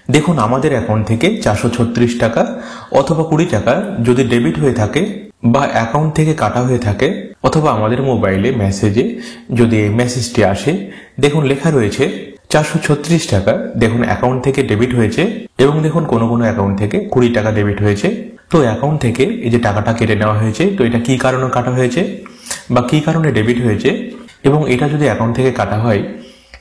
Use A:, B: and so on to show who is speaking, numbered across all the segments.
A: দেখুন আমাদের অ্যাকাউন্ট থেকে 436 টাকা অথবা 20 টাকা যদি ডেবিট হয়ে থাকে বা অ্যাকাউন্ট থেকে কাটা হয়ে থাকে অথবা আমাদের মোবাইলে মেসেজে যদি এই মেসেজটি আসে, দেখুন লেখা রয়েছে 436 টাকা দেখুন অ্যাকাউন্ট থেকে ডেবিট হয়েছে এবং দেখুন কোনো অ্যাকাউন্ট থেকে 20 টাকা ডেবিট হয়েছে। তো অ্যাকাউন্ট থেকে এই যে টাকাটা কেটে নেওয়া হয়েছে, তো এটা কি কারণে কাটা হয়েছে বা কি কারণে ডেবিট হয়েছে এবং এটা যদি অ্যাকাউন্ট থেকে কাটা হয়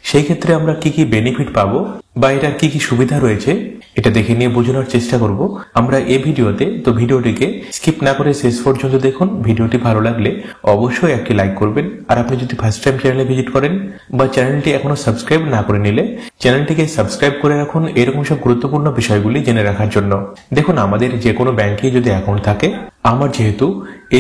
A: সেই ক্ষেত্রে আমরা কি কি বেনিফিট পাবো বা এটার কি কি সুবিধা রয়েছে এটা দেখে নিয়ে বোঝানোর চেষ্টা করব আমরা এই ভিডিওতে। তো ভিডিওটিকে স্কিপ না করে শেষ পর্যন্ত দেখুন। ভিডিওটি ভালো লাগলে অবশ্যই একটি লাইক করবেন, আর আপনি যদি ফার্স্ট টাইম চ্যানেলে ভিজিট করেন বা চ্যানেলটি এখনো সাবস্ক্রাইব না করে নিলে চ্যানেলটিকে সাবস্ক্রাইব করে রাখুন এরকম সব গুরুত্বপূর্ণ বিষয়গুলি জেনে রাখার জন্য। দেখুন আমাদের যে কোনো ব্যাংকে যদি অ্যাকাউন্ট থাকে, আমার যেহেতু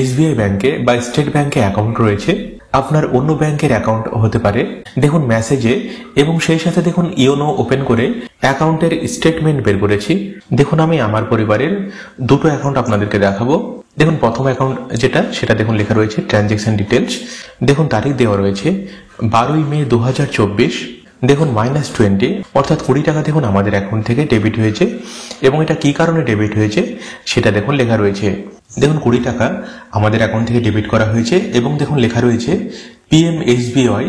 A: SBI ব্যাংকে বা স্টেট ব্যাংকে অ্যাকাউন্ট রয়েছে, আপনার অন্য ব্যাংকের অ্যাকাউন্ট হতে পারে। দেখুন মেসেজে এবং সেই সাথে দেখুন ইওনো ওপেন করে অ্যাকাউন্টের স্টেটমেন্ট বের করেছি। দেখুন আমি আমার পরিবারের দুটো অ্যাকাউন্ট আপনাদেরকে দেখাবো। দেখুন প্রথম অ্যাকাউন্ট যেটা, সেটা দেখুন লেখা রয়েছে ট্রানজেকশন ডিটেলস। দেখুন তারিখ দেওয়া রয়েছে 12ই মে 2024। দেখুন -20 অর্থাৎ 20 টাকা দেখুন আমাদের অ্যাকাউন্ট থেকে ডেবিট হয়েছে এবং এটা কি কারণে ডেবিট হয়েছে সেটা দেখুন লেখা রয়েছে। দেখুন 20 টাকা আমাদের অ্যাকাউন্ট থেকে ডেবিট করা হয়েছে এবং দেখুন লেখা রয়েছে PMSBY।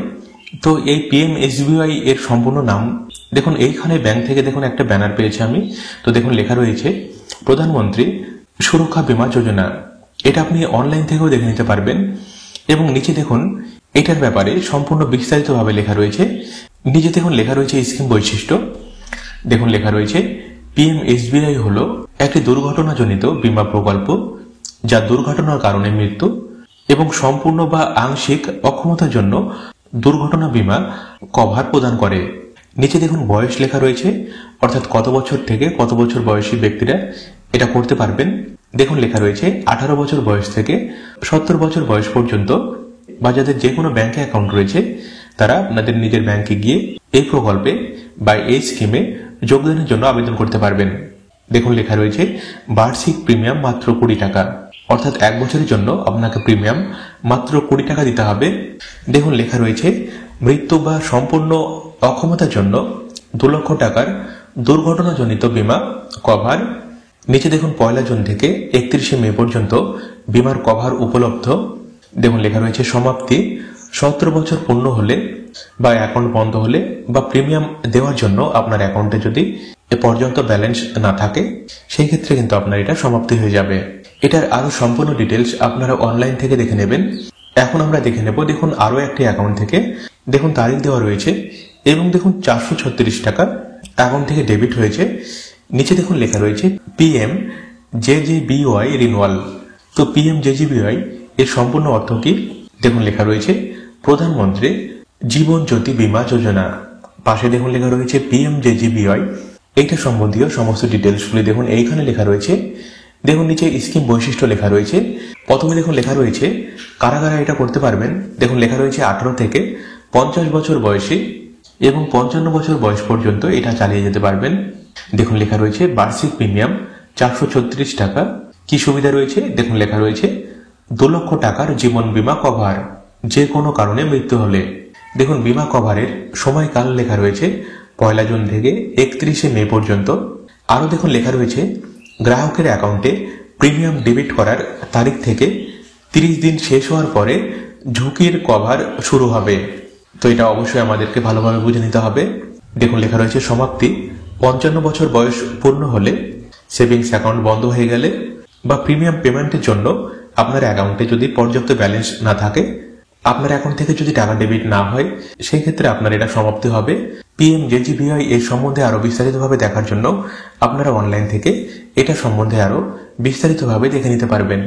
A: তো এই PMSBY এর সম্পূর্ণ নাম দেখুন এইখানে ব্যাংক থেকে দেখুন একটা ব্যানার পেয়েছি আমি। তো দেখুন লেখা রয়েছে প্রধানমন্ত্রী সুরক্ষা বীমা যোজনা। এটা আপনি অনলাইন থেকেও দেখে নিতে পারবেন এবং নিচে দেখুন এটার ব্যাপারে সম্পূর্ণ বিস্তারিতভাবে লেখা রয়েছে। নিচে দেখুন লেখা রয়েছে স্কিম বৈশিষ্ট্য। দেখুন লেখা রয়েছে PMSBY হলো একটি দুর্ঘটনাজনিত বীমা প্রকল্প যা দুর্ঘটনার কারণে মৃত্যু এবং সম্পূর্ণ বা আংশিক অক্ষমতার জন্য দুর্ঘটনা বীমা কভার প্রদান করে। নিচে দেখুন বয়স লেখা রয়েছে, অর্থাৎ কত বছর থেকে কত বছর বয়সী ব্যক্তিরা এটা করতে পারবেন। দেখুন লেখা রয়েছে 18 বছর বয়স থেকে 70 বছর বয়স পর্যন্ত, বা যাদের যে কোনো ব্যাংকে অ্যাকাউন্ট রয়েছে তারা আপনাদের নিজের ব্যাংকে গিয়ে এই প্রকল্পে বা এই স্কিমে যোগদানের জন্য আবেদন করতে পারবেন। দেখুন লেখা রয়েছে বার্ষিক প্রিমিয়াম মাত্র 20 টাকা, অর্থাৎ 1 বছরের জন্য আপনাকে প্রিমিয়াম মাত্র 20 টাকা দিতে হবে। দেখুন লেখা রয়েছে মৃত্যু বা সম্পূর্ণ অক্ষমতার জন্য 2 লক্ষ টাকার দুর্ঘটনাজনিত বীমা কভার। নিচে দেখুন 1 জুন থেকে 31 মে পর্যন্ত বীমার কভার উপলব্ধ। দেখুন লেখা রয়েছে সমাপ্তি 17 বছর পূর্ণ হলে বা অ্যাকাউন্ট বন্ধ হলে বা প্রিমিয়াম দেওয়ার জন্য আপনার অ্যাকাউন্টে যদি এ পর্যন্ত ব্যালেন্স না থাকে সেই ক্ষেত্রে কিন্তু আপনার এটা সমাপ্তি হয়ে যাবে। এটার আরো সম্পূর্ণ ডিটেলস আপনারা অনলাইন থেকে দেখে নেবেন। এখন আমরা দেখে নেব দেখুন আরো একটি অ্যাকাউন্ট থেকে। দেখুন তারিখ দেওয়া রয়েছে এবং দেখুন 436 টাকা অ্যাকাউন্ট থেকে ডেবিট হয়েছে। নিচে দেখুন লেখা রয়েছে PMJJBY রিনুয়াল। তো PMJJBY এর সম্পূর্ণ অর্থ কি? দেখুন লেখা রয়েছে প্রধানমন্ত্রী জীবন জ্যোতি বীমা যোজনা। পাশে দেখুন লেখা রয়েছে PMJJBY। এইটা সম্বন্ধীয় সমস্ত ডিটেলসগুলি দেখুন এইখানে লেখা রয়েছে। দেখুন নিচে স্কিম বৈশিষ্ট্য লেখা রয়েছে। প্রথমে দেখুন লেখা রয়েছে কারা কারা এটা করতে পারবেন। দেখুন লেখা রয়েছে 18 থেকে 50 বছর বয়সী এবং 55 বছর বয়স পর্যন্ত এটা চালিয়ে যেতে পারবেন। দেখুন লেখা রয়েছে বার্ষিক প্রিমিয়াম 436 টাকা। কি সুবিধা রয়েছে? দেখুন লেখা রয়েছে 2 লক্ষ টাকার জীবন বীমা কভার যে কোনো কারণে মৃত্যু হলে। দেখুন বীমা কভারের সময়কাল লেখা রয়েছে 1 জুন থেকে 31 মে পর্যন্ত। আরো দেখুন লেখা রয়েছে গ্রাহকের অ্যাকাউন্টে প্রিমিয়াম ডেবিট করার তারিখ থেকে 30 দিন শেষ হওয়ার পরে ঝুঁকির কভার শুরু হবে। তো এটা অবশ্যই আমাদেরকে ভালোভাবে বুঝে নিতে হবে। দেখুন লেখা রয়েছে সমাপ্তি 55 বছর বয়স পূর্ণ হলে, সেভিংস অ্যাকাউন্ট বন্ধ হয়ে গেলে বা প্রিমিয়াম পেমেন্টের জন্য আপনার অ্যাকাউন্টে যদি পর্যাপ্ত ব্যালেন্স না থাকে, আপনার অ্যাকাউন্ট থেকে যদি টাকা ডেবিট না হয় সেই ক্ষেত্রে আপনার এটা সমাপ্তি হবে। PMJJBY এর সম্বন্ধে আরো বিস্তারিতভাবে দেখার জন্য আপনারা অনলাইন থেকে এটা সম্বন্ধে আরো বিস্তারিতভাবে দেখে নিতে পারবেন।